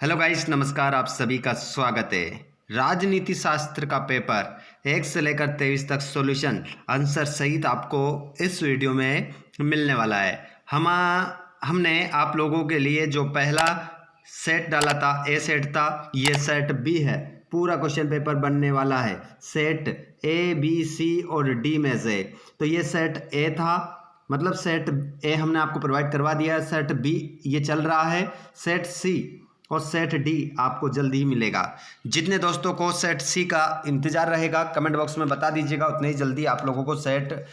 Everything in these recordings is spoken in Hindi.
हेलो गाइस, नमस्कार। आप सभी का स्वागत है। राजनीति शास्त्र का पेपर 1 से लेकर 23 तक सॉल्यूशन आंसर सहित आपको इस वीडियो में मिलने वाला है। हमने आप लोगों के लिए जो पहला सेट डाला था, ए सेट था, ये सेट बी है। पूरा क्वेश्चन पेपर बनने वाला है सेट ए, बी, सी और डी में से। तो ये सेट ए था, मतलब सेट ए हमने आपको प्रोवाइड करवा दिया है। सेट बी ये चल रहा है, सेट सी और सेट डी आपको जल्दी ही मिलेगा। जितने दोस्तों को सेट सी का इंतजार रहेगा कमेंट बॉक्स में बता दीजिएगा, उतने ही जल्दी आप लोगों को सेट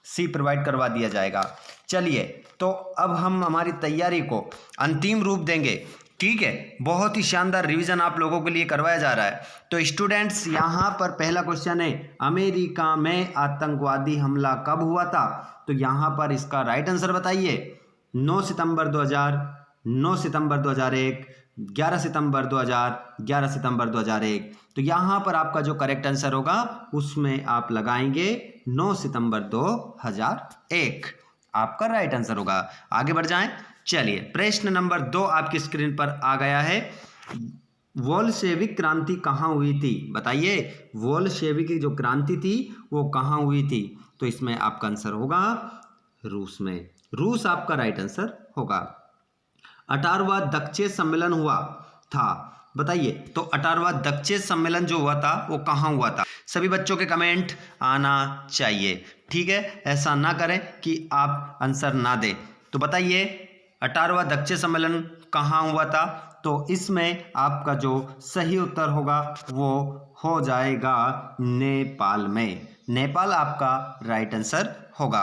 सी प्रोवाइड करवा दिया जाएगा। चलिए, तो अब हम हमारी तैयारी को अंतिम रूप देंगे। ठीक है, बहुत ही शानदार रिवीजन आप लोगों के लिए करवाया जा रहा है। तो स्टूडेंट्स, यहाँ पर पहला क्वेश्चन है, अमेरिका में आतंकवादी हमला कब हुआ था? तो यहाँ पर इसका राइट आंसर बताइए। 9 सितंबर 2000, 9 सितंबर 2001, 11 सितंबर 2000, 11 सितंबर 2001। तो यहाँ पर आपका जो करेक्ट आंसर होगा उसमें आप लगाएंगे 9 सितंबर 2001, आपका राइट आंसर होगा। आगे बढ़ जाएं। चलिए, प्रश्न नंबर 2 आपकी स्क्रीन पर आ गया है। बोल्शेविक क्रांति कहाँ हुई थी? बताइए, बोल्शेविक की जो क्रांति थी वो कहाँ हुई थी? तो इसमें आपका आंसर होगा रूस में। रूस आपका राइट आंसर होगा। 18वां दक्षिण सम्मेलन हुआ था, बताइए। तो 18वां दक्षिण सम्मेलन जो हुआ था वो कहाँ हुआ था? सभी बच्चों के कमेंट आना चाहिए, ठीक है। ऐसा ना करें कि आप आंसर ना दें। तो बताइए 18वां दक्षिण सम्मेलन कहाँ हुआ था? तो इसमें आपका जो सही उत्तर होगा वो हो जाएगा नेपाल में। नेपाल आपका राइट आंसर होगा।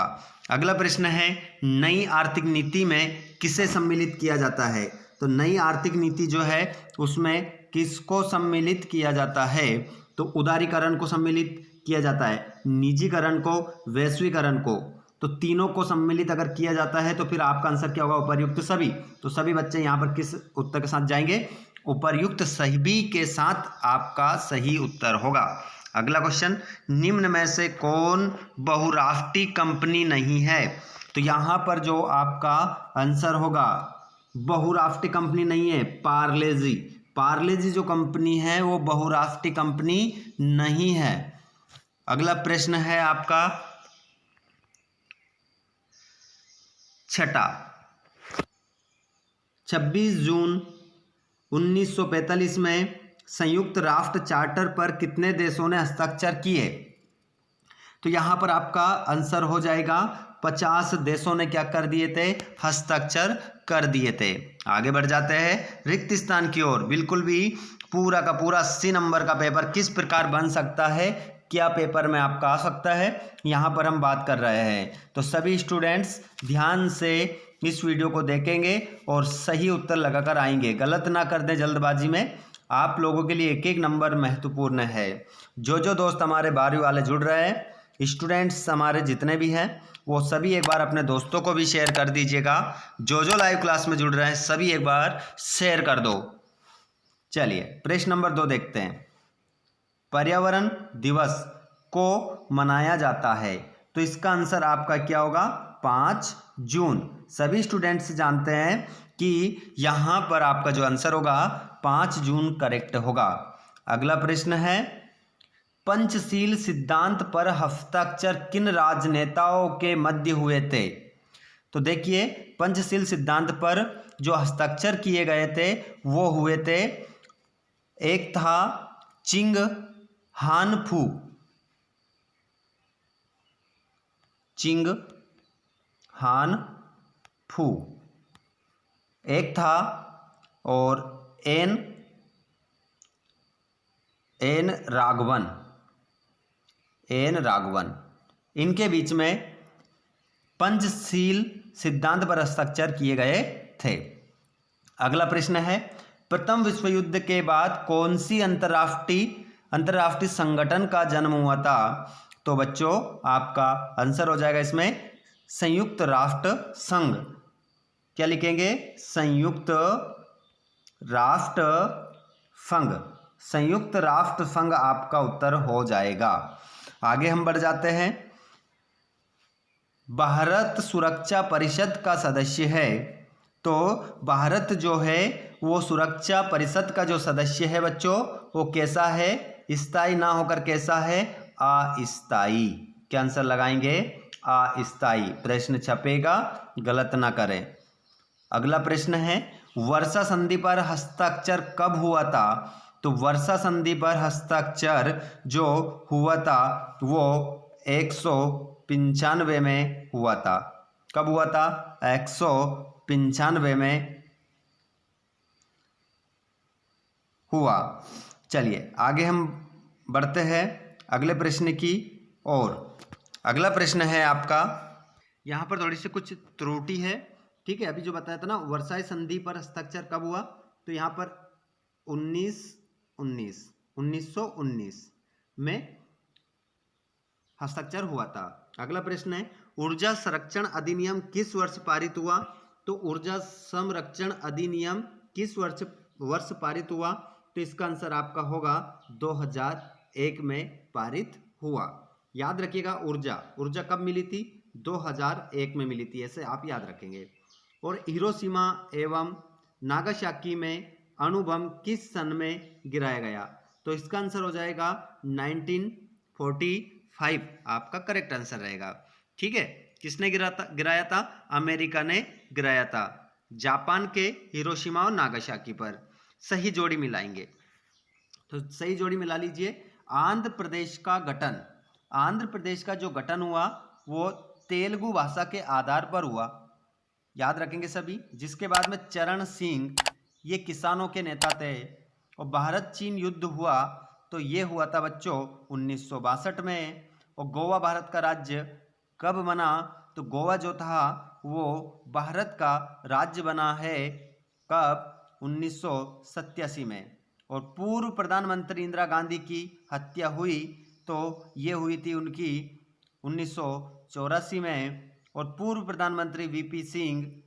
अगला प्रश्न है, नई आर्थिक नीति में किसे सम्मिलित किया जाता है? तो नई आर्थिक नीति जो है उसमें किसको सम्मिलित किया जाता है? तो उदारीकरण को सम्मिलित किया जाता है, निजीकरण को, वैश्वीकरण को। तो तीनों को सम्मिलित अगर किया जाता है तो फिर आपका आंसर क्या होगा? उपर्युक्त सभी। तो सभी बच्चे यहाँ पर किस उत्तर के साथ जाएंगे? उपर्युक्त सभी के साथ आपका सही उत्तर होगा। अगला क्वेश्चन, निम्न में से कौन बहुराष्ट्रीय कंपनी नहीं है? तो यहाँ पर जो आपका आंसर होगा बहुराष्ट्रीय कंपनी नहीं है, पार्ले-जी। पार्ले-जी जो कंपनी है वो बहुराष्ट्रीय कंपनी नहीं है। अगला प्रश्न है आपका छठा, 26 जून 1945 में संयुक्त राष्ट्र चार्टर पर कितने देशों ने हस्ताक्षर किए? तो यहाँ पर आपका आंसर हो जाएगा 50 देशों ने क्या कर दिए थे? हस्ताक्षर कर दिए थे। आगे बढ़ जाते हैं रिक्त स्थान की ओर। बिल्कुल भी पूरा का पूरा 80 नंबर का पेपर किस प्रकार बन सकता है, क्या पेपर में आपका आ सकता है, यहाँ पर हम बात कर रहे हैं। तो सभी स्टूडेंट्स ध्यान से इस वीडियो को देखेंगे और सही उत्तर लगाकर आएंगे, गलत ना कर दें जल्दबाजी में। आप लोगों के लिए एक एक नंबर महत्वपूर्ण है। जो दोस्त हमारे 12वीं वाले जुड़ रहे हैं, स्टूडेंट्स हमारे जितने भी हैं, वो सभी एक बार अपने दोस्तों को भी शेयर कर दीजिएगा। जो लाइव क्लास में जुड़ रहे हैं सभी एक बार शेयर कर दो। चलिए, प्रश्न नंबर 2 देखते हैं। पर्यावरण दिवस को मनाया जाता है, तो इसका आंसर आपका क्या होगा? 5 जून। सभी स्टूडेंट्स जानते हैं कि यहाँ पर आपका जो आंसर होगा 5 जून करेक्ट होगा। अगला प्रश्न है, पंचशील सिद्धांत पर हस्ताक्षर किन राजनेताओं के मध्य हुए थे? तो देखिए, पंचशील सिद्धांत पर जो हस्ताक्षर किए गए थे वो हुए थे, एक था चिंग हानफू, चिंग हानफू एक था, और एन राघवन, इनके बीच में पंचशील सिद्धांत पर हस्ताक्षर किए गए थे। अगला प्रश्न है, प्रथम विश्व युद्ध के बाद कौन सी अंतरराष्ट्रीय संगठन का जन्म हुआ था? तो बच्चों आपका आंसर हो जाएगा इसमें संयुक्त राष्ट्र संघ। क्या लिखेंगे? संयुक्त राष्ट्र संघ। संयुक्त राष्ट्र संघ आपका उत्तर हो जाएगा। आगे हम बढ़ जाते हैं। भारत सुरक्षा परिषद का सदस्य है, तो भारत जो है वो सुरक्षा परिषद का जो सदस्य है बच्चों वो कैसा है, स्थायी ना होकर कैसा है, अस्थायी। क्या आंसर लगाएंगे, अस्थायी। प्रश्न छपेगा, गलत ना करें। अगला प्रश्न है वर्षा संधि पर हस्ताक्षर कब हुआ था। तो वर्षा संधि पर हस्ताक्षर जो हुआ था वो 195 में हुआ था। कब हुआ था, 195 में हुआ। चलिए आगे हम बढ़ते हैं अगले प्रश्न की ओर। अगला प्रश्न है आपका, यहाँ पर थोड़ी सी कुछ त्रुटि है, ठीक है। अभी जो बताया था ना वर्साई संधि पर हस्ताक्षर कब हुआ, तो यहाँ पर 1919 में हस्ताक्षर हुआ था। अगला प्रश्न है ऊर्जा संरक्षण अधिनियम किस वर्ष पारित हुआ। तो ऊर्जा संरक्षण अधिनियम किस वर्ष पारित हुआ, तो इसका आंसर आपका होगा 2001 में पारित हुआ। याद रखिएगा ऊर्जा कब मिली थी, 2001 में मिली थी, ऐसे आप याद रखेंगे। और हिरोशिमा एवं नागासाकी में अणु बम किस सन में गिराया गया, तो इसका आंसर हो जाएगा 1945 आपका करेक्ट आंसर रहेगा, ठीक है। किसने गिराया था, अमेरिका ने गिराया था जापान के हिरोशिमा और नागासाकी पर। सही जोड़ी मिलाएंगे, तो सही जोड़ी मिला लीजिए। आंध्र प्रदेश का गठन, आंध्र प्रदेश का जो गठन हुआ वो तेलुगु भाषा के आधार पर हुआ, याद रखेंगे सभी। जिसके बाद में चरण सिंह ये किसानों के नेता थे। और भारत चीन युद्ध हुआ तो ये हुआ था बच्चों 1962 में। और गोवा भारत का राज्य कब बना, तो गोवा जो था वो भारत का राज्य बना है कब, 1987 में। और पूर्व प्रधानमंत्री इंदिरा गांधी की हत्या हुई तो ये हुई थी उनकी 1984 में। और पूर्व प्रधानमंत्री वीपी सिंह,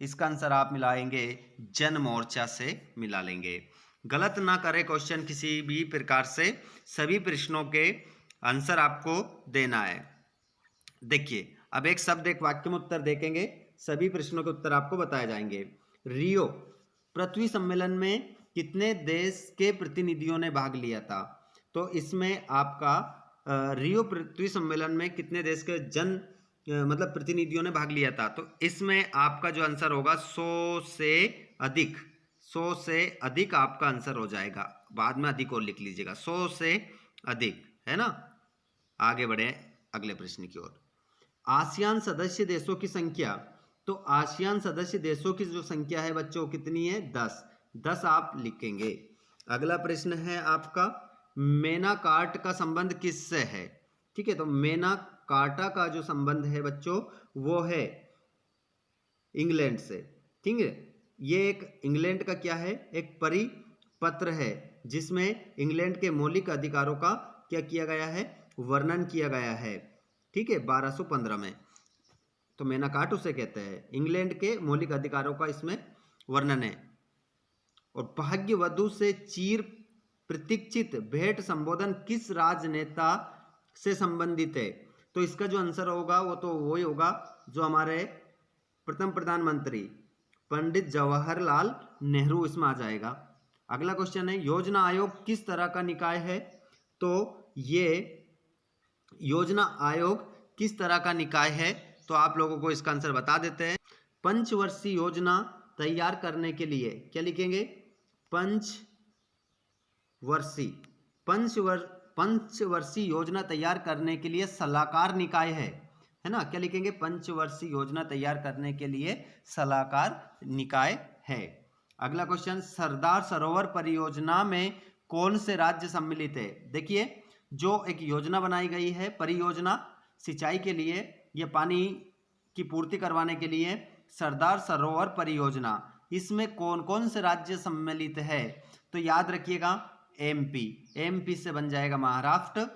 इसका आंसर आप मिलाएंगे जन मोर्चा से मिला लेंगे। गलत ना करें क्वेश्चन किसी भी प्रकार से, सभी प्रश्नों के आंसर आपको देना है। देखिए अब एक शब्द एक वाक्य में उत्तर देखेंगे, सभी प्रश्नों के उत्तर आपको बताए जाएंगे। रियो पृथ्वी सम्मेलन में कितने देश के प्रतिनिधियों ने भाग लिया था, तो इसमें आपका रियो पृथ्वी सम्मेलन में कितने देश के मतलब प्रतिनिधियों ने भाग लिया था, तो इसमें आपका जो आंसर होगा 100 से अधिक, 100 से अधिक आपका आंसर हो जाएगा। बाद में अधिक और लिख लीजिएगा, 100 से अधिक, है ना। आगे बढ़े अगले प्रश्न की ओर। आसियान सदस्य देशों की संख्या, तो आसियान सदस्य देशों की जो संख्या है बच्चों कितनी है, 10 आप लिखेंगे। अगला प्रश्न है आपका मेनाकार्ट का संबंध किससे है, ठीक है। तो मेनाकार्टा का जो संबंध है बच्चों वो है इंग्लैंड से, ठीक है। ये एक इंग्लैंड का क्या है, एक परिपत्र है जिसमें इंग्लैंड के मौलिक अधिकारों का क्या किया गया है, वर्णन किया गया है, ठीक है, 1215 में। तो मेनाकार्ट उसे कहते हैं, इंग्लैंड के मौलिक अधिकारों का इसमें वर्णन है। और भाग्यवधु से चीर प्रतीक्षित भेंट संबोधन किस राजनेता से संबंधित है, तो इसका जो आंसर होगा वो तो वही होगा जो हमारे प्रथम प्रधानमंत्री पंडित जवाहरलाल नेहरू इसमें आ जाएगा। अगला क्वेश्चन है योजना आयोग किस तरह का निकाय है, तो ये योजना आयोग किस तरह का निकाय है, तो आप लोगों को इसका आंसर बता देते हैं। पंचवर्षीय योजना तैयार करने के लिए क्या लिखेंगे, पंचवर्षीय योजना तैयार करने के लिए सलाहकार निकाय है ना। क्या लिखेंगे, पंचवर्षीय योजना तैयार करने के लिए सलाहकार निकाय है। अगला क्वेश्चन सरदार सरोवर परियोजना में कौन से राज्य सम्मिलित है। देखिए जो एक योजना बनाई गई है परियोजना सिंचाई के लिए, ये पानी की पूर्ति करवाने के लिए सरदार सरोवर परियोजना, इसमें कौन कौन से राज्य सम्मिलित है, तो याद रखिएगा एमपी से बन जाएगा महाराष्ट्र,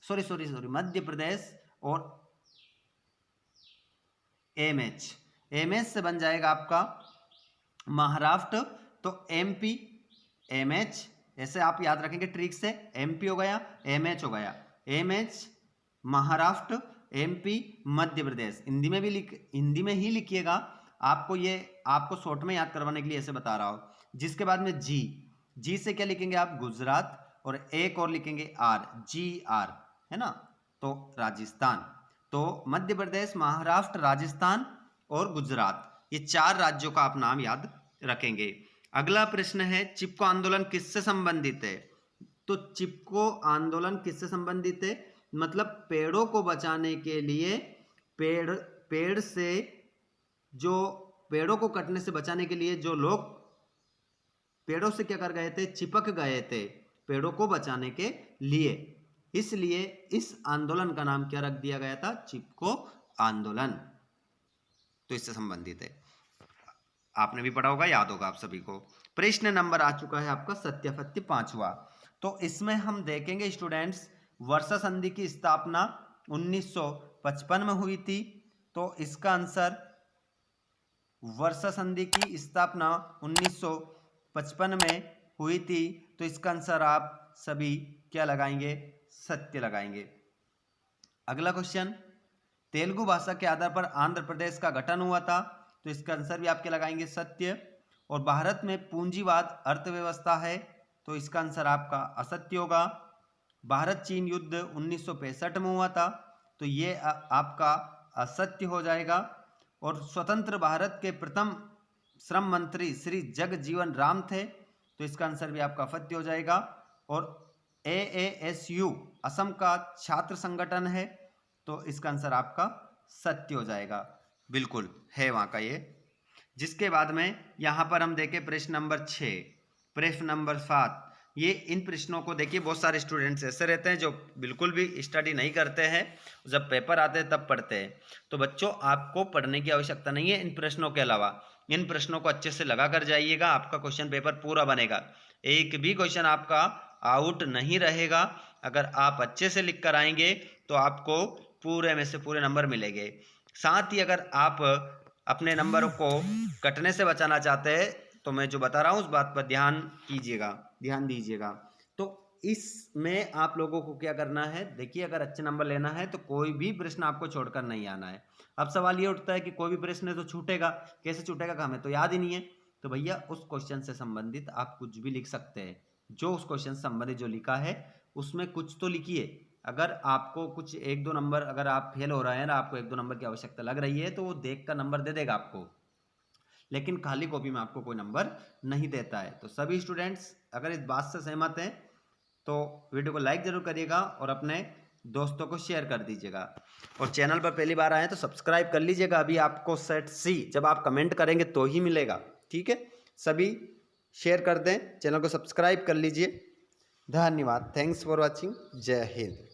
सॉरी मध्य प्रदेश, और एमएच से बन जाएगा आपका महाराष्ट्र। तो एमपी एमएच ऐसे आप याद रखेंगे ट्रिक से, एमपी हो गया एमएच हो गया, एमएच महाराष्ट्र, एमपी मध्य प्रदेश। हिंदी में ही लिखिएगा, आपको शॉर्ट में याद करवाने के लिए ऐसे बता रहा हूँ। जिसके बाद में जी से क्या लिखेंगे आप, गुजरात, और एक और लिखेंगे आर, GR, है ना, तो राजस्थान। तो मध्य प्रदेश, महाराष्ट्र, राजस्थान और गुजरात, ये 4 राज्यों का आप नाम याद रखेंगे। अगला प्रश्न है, चिपको आंदोलन किससे संबंधित है? तो चिपको आंदोलन किससे संबंधित है? मतलब पेड़ों को बचाने के लिए पेड़ से जो पेड़ों को कटने से बचाने के लिए जो लोग पेड़ों से क्या कर गए थे, चिपक गए थे पेड़ों को बचाने के लिए, इसलिए इस आंदोलन का नाम क्या रख दिया गया था, चिपको आंदोलन। तो इससे संबंधित है, आपने भी पढ़ा होगा, याद होगा आप सभी को। प्रश्न नंबर आ चुका है आपका सत्यापत्य 5वां। तो इसमें हम देखेंगे स्टूडेंट्स, वर्षा संधि की स्थापना 1955 में हुई थी। तो इसका आंसर, वर्षा संधि की स्थापना 1955 में हुई थी, तो इसका आंसर आप सभी क्या लगाएंगे, सत्य लगाएंगे। अगला क्वेश्चन, तेलुगु भाषा के आधार पर आंध्र प्रदेश का गठन हुआ था, तो इसका आंसर भी आपके लगाएंगे सत्य। और भारत में पूंजीवाद अर्थव्यवस्था है, तो इसका आंसर आपका असत्य होगा। भारत चीन युद्ध 1965 में हुआ था, तो ये आपका असत्य हो जाएगा। और स्वतंत्र भारत के प्रथम श्रम मंत्री श्री जगजीवन राम थे, तो इसका आंसर भी आपका सत्य हो जाएगा। और AASU असम का छात्र संगठन है, तो इसका आंसर आपका सत्य हो जाएगा, बिल्कुल है वहाँ का ये। जिसके बाद में यहाँ पर हम देखें प्रश्न नंबर 6, प्रश्न नंबर 7। ये इन प्रश्नों को देखिए, बहुत सारे स्टूडेंट्स ऐसे रहते हैं जो बिल्कुल भी स्टडी नहीं करते हैं, जब पेपर आते हैं तब पढ़ते हैं। तो बच्चों, आपको पढ़ने की आवश्यकता नहीं है इन प्रश्नों के अलावा। इन प्रश्नों को अच्छे से लगा कर जाइएगा, आपका क्वेश्चन पेपर पूरा बनेगा, एक भी क्वेश्चन आपका आउट नहीं रहेगा। अगर आप अच्छे से लिख कर आएंगे तो आपको पूरे में से पूरे नंबर मिलेंगे। साथ ही अगर आप अपने नंबरों को कटने से बचाना चाहते हैं, तो मैं जो बता रहा हूँ उस बात पर ध्यान दीजिएगा। तो इसमें आप लोगों को क्या करना है, देखिए, अगर अच्छे नंबर लेना है तो कोई भी प्रश्न आपको छोड़कर नहीं आना है। अब सवाल ये उठता है कि कोई भी प्रश्न तो छूटेगा, कैसे छूटेगा, हमें तो याद ही नहीं है। तो भैया, उस क्वेश्चन से संबंधित आप कुछ भी लिख सकते हैं, जो उस क्वेश्चन से संबंधित जो लिखा है उसमें कुछ तो लिखिए। अगर आपको कुछ 1-2 नंबर, अगर आप फेल हो रहे हैं ना, आपको 1-2 नंबर की आवश्यकता लग रही है, तो वो देख कर नंबर दे देगा आपको, लेकिन खाली कॉपी में आपको कोई नंबर नहीं देता है। तो सभी स्टूडेंट्स अगर इस बात से सहमत हैं तो वीडियो को लाइक जरूर करिएगा और अपने दोस्तों को शेयर कर दीजिएगा। और चैनल पर पहली बार आए तो सब्सक्राइब कर लीजिएगा, अभी आपको सेट C जब आप कमेंट करेंगे तो ही मिलेगा, ठीक है। सभी शेयर कर दें, चैनल को सब्सक्राइब कर लीजिए। धन्यवाद, थैंक्स फॉर वॉचिंग, जय हिंद।